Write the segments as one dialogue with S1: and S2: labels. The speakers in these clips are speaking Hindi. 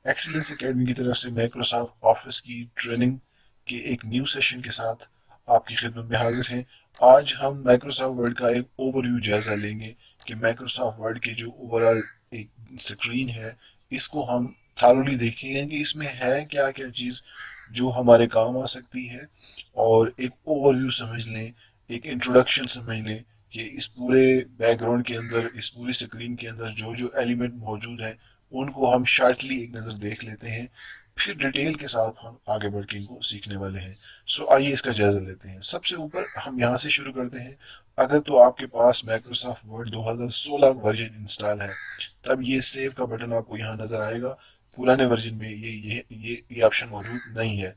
S1: एक्सीलेंस एकेडमी की तरफ से माइक्रोसॉफ्ट ऑफिस की ट्रेनिंग के एक न्यू सेशन के साथ आपकी खिदमत में हाजिर हैं। आज हम माइक्रोसॉफ्ट वर्ड का एक ओवरव्यू जायजा लेंगे कि माइक्रोसॉफ्ट वर्ड की जो ओवरऑल एक स्क्रीन है, इसको हम थारोली देखेंगे कि इसमें है क्या क्या चीज़ जो हमारे काम आ सकती है, और एक ओवरव्यू समझ लें, एक इंट्रोडक्शन समझ लें कि इस पूरे बैकग्राउंड के अंदर, इस पूरी स्क्रीन के अंदर जो जो एलिमेंट मौजूद हैं उनको हम शार्टली एक नज़र देख लेते हैं। फिर डिटेल के साथ हम आगे बढ़ के इनको सीखने वाले हैं। सो आइए इसका जायजा लेते हैं। सबसे ऊपर हम यहाँ से शुरू करते हैं। अगर तो आपके पास माइक्रोसॉफ्ट वर्ड 2016 वर्जन इंस्टॉल है, तब ये सेव का बटन आपको यहाँ नजर आएगा। पुराने वर्जन में ये ऑप्शन मौजूद नहीं है।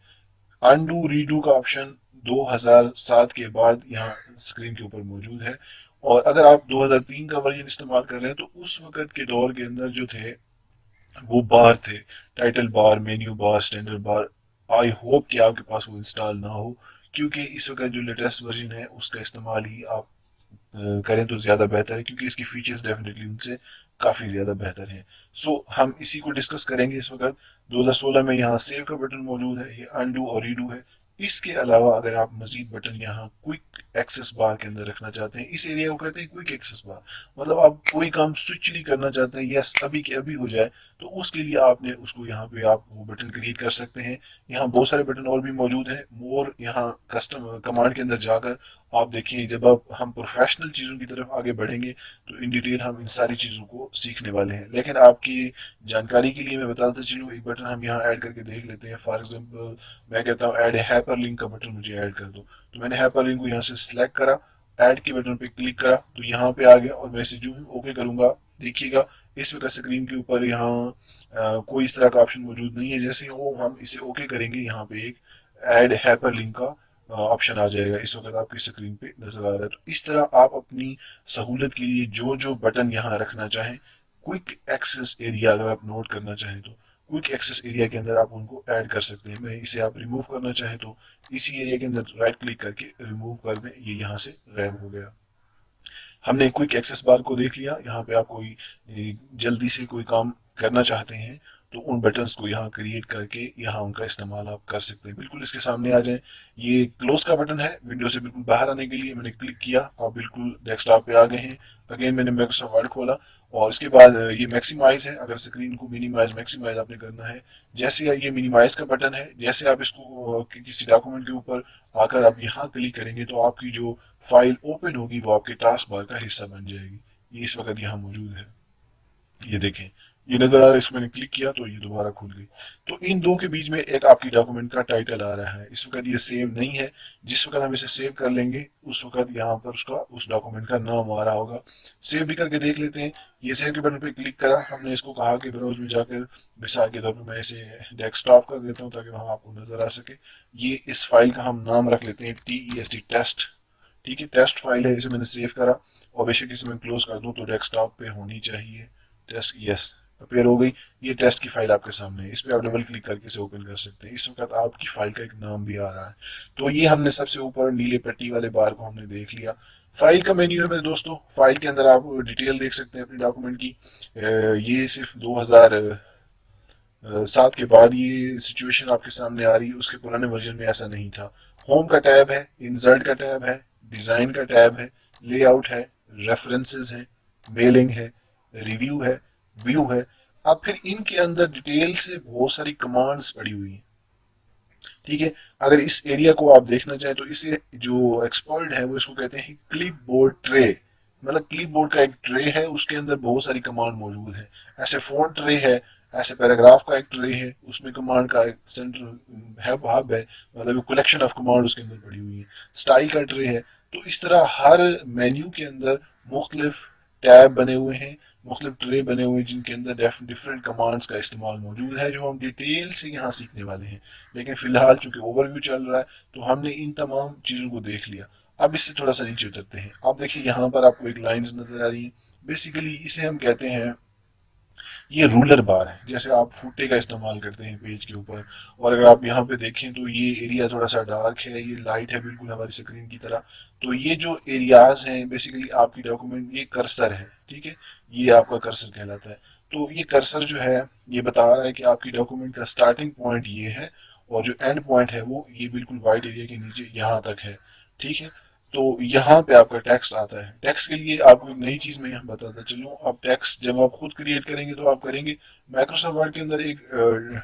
S1: अनडू रीडू का ऑप्शन 2007 के बाद यहाँ स्क्रीन के ऊपर मौजूद है। और अगर आप 2003 का वर्जन इस्तेमाल कर रहे हैं तो उस वक्त के दौर के अंदर जो थे वो बार थे, title bar, menu bar, standard bar. I hope कि आपके पास वो इंस्टॉल ना हो, क्योंकि इस वक्त जो लेटेस्ट वर्जन है उसका इस्तेमाल ही आप करें तो ज़्यादा बेहतर है, क्योंकि इसकी फीचर्स डेफिनेटली उनसे काफ़ी ज़्यादा बेहतर हैं। सो हम इसी को डिस्कस करेंगे इस वक्त। 2016 में यहाँ सेव का बटन मौजूद है, ये अनडू और रीडू है। इसके अलावा अगर आप मजीद बटन यहाँ क्विक एक्सेस बार के अंदर रखना चाहते हैं, इस एरिया को कहते हैं क्विक एक्सेस बार। मतलब आप कोई काम स्विचली करना चाहते हैं, यस अभी के अभी हो जाए, तो उसके लिए आपने उसको यहाँ पे आप वो बटन क्रिएट कर सकते हैं। यहाँ बहुत सारे बटन और भी मौजूद हैं। मोर यहाँ कस्टम कमांड के अंदर जाकर आप देखिए, जब आप हम प्रोफेशनल चीज़ों की तरफ आगे बढ़ेंगे तो इन डिटेल हम इन सारी चीज़ों को सीखने वाले हैं। लेकिन आपकी जानकारी के लिए मैं बताता चलूँ, एक बटन हम यहाँ ऐड करके देख लेते हैं। फॉर एग्जांपल मैं कहता हूँ ऐड हाइपर लिंक का बटन मुझे ऐड कर दो, तो मैंने हाइपर लिंक को यहाँ से सिलेक्ट करा, ऐड के बटन पे क्लिक करा तो यहाँ पे आ गया, और मैं इसे जो ही ओके करूंगा, देखिएगा इस वक्त स्क्रीन के ऊपर यहाँ कोई इस तरह का ऑप्शन मौजूद नहीं है। जैसे ही वो हम इसे ओके करेंगे, यहाँ पे एक ऐड हाइपर लिंक का ऑप्शन आ जाएगा, इस वक्त आपकी स्क्रीन पे नजर आ रहा है। तो इस तरह आप अपनी सहूलत के लिए जो जो बटन यहाँ रखना चाहें, क्विक एक्सेस एरिया अगर आप नोट करना चाहें तो क्विक एक्सेस एरिया के अंदर आप उनको ऐड कर सकते हैं। मैं इसे आप रिमूव करना चाहें तो इसी एरिया के अंदर राइट क्लिक करके रिमूव कर दें, ये यहाँ से गायब हो गया। हमने क्विक एक्सेस बार को देख लिया। यहाँ पे आप कोई जल्दी से कोई काम करना चाहते हैं तो उन बटन्स को यहाँ क्रिएट करके यहाँ उनका इस्तेमाल आप कर सकते हैं। बिल्कुल इसके सामने आ जाए, ये क्लोज का बटन है। विंडो से बिल्कुल बाहर आने के लिए मैंने क्लिक किया, आप बिल्कुल डेस्कटॉप पे आ गए हैं। अगेन मैंने माइक्रोसॉफ्ट वर्ड खोला, और इसके बाद ये मैक्सिमाइज है। अगर स्क्रीन को मिनिमाइज मैक्सिमाइज आपने करना है, जैसे ये मिनिमाइज का बटन है, जैसे आप इसको किसी डॉक्यूमेंट के ऊपर आकर आप यहाँ क्लिक करेंगे तो आपकी जो फाइल ओपन होगी वो आपके टास्क बार का हिस्सा बन जाएगी। ये इस वक्त यहाँ मौजूद है, ये देखें, ये नजर आ रहा है। इसको मैंने क्लिक किया तो ये दोबारा खुल गई। तो इन दो के बीच में एक आपकी डॉक्यूमेंट का टाइटल आ रहा है। इस वक्त ये सेव नहीं है। जिस वक्त हम इसे सेव कर लेंगे उस वक्त यहाँ पर उसका उस डॉक्यूमेंट का नाम आ रहा होगा। सेव भी करके देख लेते हैं। ये सेव के बटन पे क्लिक करा, हमने इसको कहा कि ब्राउज में जाकर, मिसाल के तौर पर मैं इसे डेस्कटॉप कर देता हूँ ताकि वहां आपको नजर आ सके। ये इस फाइल का हम नाम रख लेते हैं TEST टेस्ट। ठीक है, टेस्ट फाइल है, इसे मैंने सेव करा, और बेशक इसे मैं क्लोज कर दूं तो डेस्कटॉप पे होनी चाहिए। टेस्ट, यस, अपेयर हो गई। ये टेस्ट की फाइल आपके सामने है, इस पे आप डबल क्लिक करके इसे ओपन कर सकते हैं। इस वक्त आपकी फाइल का एक नाम भी आ रहा है। तो ये हमने सबसे ऊपर नीले पट्टी वाले बार को हमने देख लिया। फाइल का मेन्यू है मेरे दोस्तों। फाइल के अंदर आप डिटेल देख सकते हैं अपने डॉक्यूमेंट की। ये सिर्फ 2007 के बाद ये सिचुएशन आपके सामने आ रही है, उसके पुराने वर्जन में ऐसा नहीं था। होम का टैब है, इंसर्ट का टैब है, डिजाइन का टैब है, लेआउट है, रेफरेंसेस है, मेलिंग है, रिव्यू है, व्यू है। अब फिर इनके अंदर डिटेल से बहुत सारी कमांड्स पड़ी हुई हैं। ठीक है, अगर इस एरिया को आप देखना चाहें तो इसे जो एक्सपर्ट है वो इसको कहते हैं क्लिप बोर्ड ट्रे। मतलब क्लिप बोर्ड का एक ट्रे है, उसके अंदर बहुत सारी कमांड मौजूद है। ऐसे फोन ट्रे है, ऐसे पैराग्राफ का एक ट्रे है, उसमें कमांड का एक सेंटर है, हब है, मतलब कलेक्शन ऑफ कमांड उसके अंदर पड़ी हुई है। स्टाइल का ट्रे है। तो इस तरह हर मेन्यू के अंदर मुख्तलिफ टैब बने हुए हैं, मुख्तलिफ ट्रे बने हुए हैं, जिनके अंदर डिफरेंट कमांड्स का इस्तेमाल मौजूद है, जो हम डिटेल से यहाँ सीखने वाले हैं। लेकिन फिलहाल चूंकि ओवरव्यू चल रहा है तो हमने इन तमाम चीज़ों को देख लिया। अब इससे थोड़ा सा नीचे उतरते हैं। आप देखिए यहाँ पर आपको एक लाइंस नजर आ रही है। बेसिकली इसे हम कहते हैं, ये रूलर बार है, जैसे आप फुट्टे का इस्तेमाल करते हैं पेज के ऊपर। और अगर आप यहाँ पे देखें तो ये एरिया थोड़ा सा डार्क है, ये लाइट है बिल्कुल हमारी स्क्रीन की तरह। तो ये जो एरियाज हैं बेसिकली आपकी डॉक्यूमेंट, ये कर्सर है। ठीक है, ये आपका कर्सर कहलाता है। तो ये कर्सर जो है ये बता रहा है कि आपकी डॉक्यूमेंट का स्टार्टिंग पॉइंट ये है और जो एंड पॉइंट है वो ये बिल्कुल वाइट एरिया के नीचे यहाँ तक है। ठीक है, तो यहाँ पे आपका टेक्स्ट आता है। टेक्स्ट के लिए आपको एक नई चीज मैं यहाँ बताता चलूँ। आप टेक्स्ट जब आप खुद क्रिएट करेंगे तो आप करेंगे माइक्रोसॉफ्ट वर्ड के अंदर एक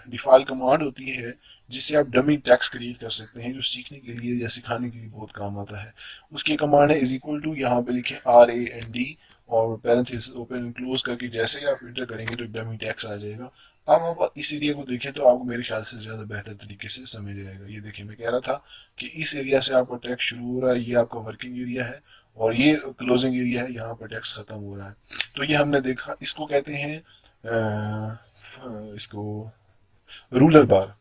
S1: डिफॉल्ट कमांड होती है जिससे आप डमी टेक्स्ट क्रिएट कर सकते हैं, जो सीखने के लिए या सिखाने के लिए बहुत काम आता है। उसकी कमांड है इज इक्वल टू, यहाँ पे लिखे RAND और पैरेंथेसिस ओपन क्लोज करके जैसे ही आप इंटर करेंगे तो डमी टेक्स्ट आ जाएगा। अब आप इस एरिया को देखें तो आपको मेरे ख्याल से ज्यादा बेहतर तरीके से समझ आएगा। ये देखिए, मैं कह रहा था कि इस एरिया से आपका टेक्स्ट शुरू हो रहा है, ये आपका वर्किंग एरिया है और ये क्लोजिंग एरिया है, यहाँ पर टेक्स्ट खत्म हो रहा है। तो ये हमने देखा, इसको कहते हैं इसको रूलर बार।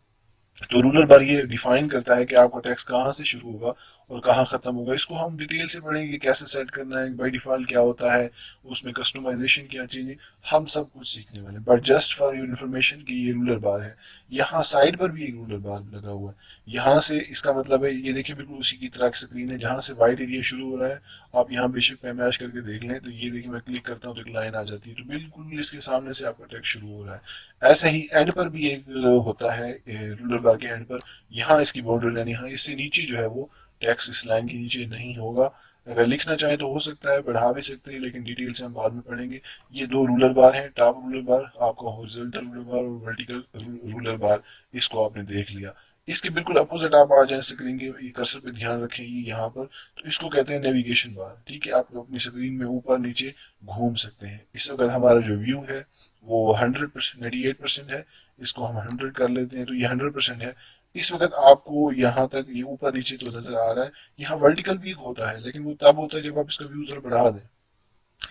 S1: तो रूलर बार ये डिफाइन करता है कि आपका टैक्स कहाँ से शुरू होगा और कहाँ खत्म होगा। इसको हम डिटेल से पढ़ेंगे, कैसे सेट करना है, बाय डिफॉल्ट क्या होता है, उसमें कस्टमाइजेशन क्या चाहिए, हम सब कुछ सीखने वाले हैं। But just for your information कि ये रूलर बार है। यहाँ साइड पर भी एक रूलर बार लगा हुआ है। यहाँ से इसका मतलब है, ये देखिए बिल्कुल उसी की तरह की स्क्रीन है, जहाँ से वाइट एरिया शुरू हो रहा है आप यहाँ बेशक पैमाश करके देख लें तो ये देखिए मैं क्लिक करता हूँ तो एक लाइन आ जाती है, तो बिल्कुल इसके सामने से आपका टेक्स्ट शुरू हो रहा है। ऐसे ही एंड पर भी एक होता है, रूलर बार के एंड पर यहाँ इसकी बाउंड्री लाइन, यहाँ इससे नीचे जो है वो टेक्स्ट इस लाइन के नीचे नहीं होगा। अगर लिखना चाहे तो हो सकता है, बढ़ा भी सकते हैं, लेकिन डिटेल से हम बाद में पढ़ेंगे। ये दो रूलर बार हैं, टॉप रूलर बार आपका, हॉरिजॉन्टल रूलर बार और वर्टिकल रूलर बार, इसको आपने देख लिया। इसके बिल्कुल अपोजिट आप आ जाए स्क्रीन के, ये कर्सर पे ध्यान रखें, ये यहाँ पर, तो इसको कहते हैं नेविगेशन बार। ठीक है, आप अपनी स्क्रीन में ऊपर नीचे घूम सकते हैं। इस वक्त हमारा जो व्यू है वो 100%, 98% है, इसको हम 100 कर लेते हैं तो ये 100% है। इस वक्त आपको यहाँ तक ये ऊपर नीचे तो नजर आ रहा है। यहाँ वर्टिकल भी होता है लेकिन वो तब होता है जब आप इसका व्यू जरा बढ़ा दें।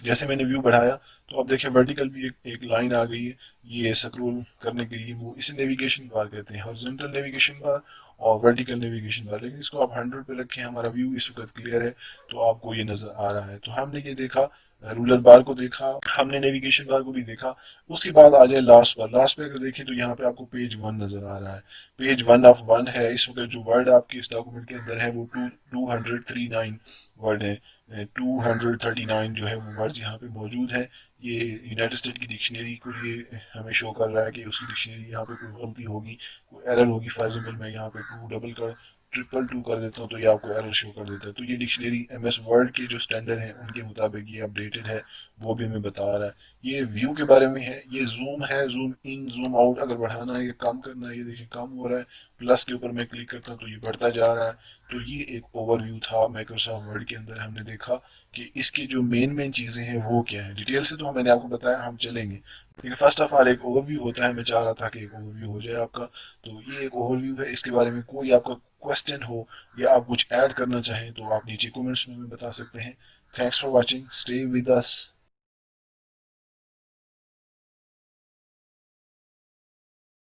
S1: जैसे मैंने व्यू बढ़ाया तो आप देखें वर्टिकल भी एक लाइन आ गई है। ये स्क्रॉल करने के लिए वो इसे नेविगेशन बार कहते हैं, हॉरिजॉन्टल नेविगेशन बार और वर्टिकल नेविगेशन बार। लेकिन इसको आप 100 पे रखें, हमारा व्यू इस वक्त क्लियर है तो आपको ये नजर आ रहा है। तो हमने ये देखा, रूलर बार को देखा, हमने नेविगेशन बार को भी देखा। उसके बाद आ जाए लास्ट बार। लास्ट पे अगर देखें तो यहाँ पे आपको पेज 1 नजर आ रहा है। पेज 1 ऑफ 1 है। इस वक्त जो वर्ड आपके इस डॉक्यूमेंट के अंदर है वो 239 वर्ड है। 239 जो है वो वर्ड्स यहाँ पे मौजूद है। ये यूनाइटेड स्टेट की डिक्शनरी को ये हमें शो कर रहा है कि उसकी डिक्शनरी, यहाँ पे कोई गलती होगी, कोई एरर होगी। फॉर एग्जाम्पल मैं यहाँ पे 2 डबल कर ट्रिपल 2 कर देता हूँ तो ये आपको एरर शो कर देता है। तो ये डिक्शनरी MS वर्ड के जो स्टैंडर्ड है उनके मुताबिक ये अपडेटेड है, वो भी हमें बता रहा है। ये व्यू के बारे में है, ये जूम है, जूम इन जूम आउट अगर बढ़ाना है या कम करना है, ये देखिए कम हो रहा है। प्लस के ऊपर मैं क्लिक करता हूँ तो ये बढ़ता जा रहा है। तो ये एक ओवरव्यू था माइक्रोसॉफ्ट वर्ड के अंदर। हमने देखा कि इसकी जो मेन मेन चीज़ें हैं वो क्या है। डिटेल से तो मैंने आपको बताया, हम चलेंगे, लेकिन फर्स्ट ऑफ ऑल एक ओवरव्यू होता है। मैं चाह रहा था कि एक ओवरव्यू हो जाए आपका। तो ये एक ओवरव्यू है। इसके बारे में कोई आपका क्वेश्चन हो या आप कुछ ऐड करना चाहें तो आप नीचे कमेंट्स में बता सकते हैं। Thanks for watching, stay with us.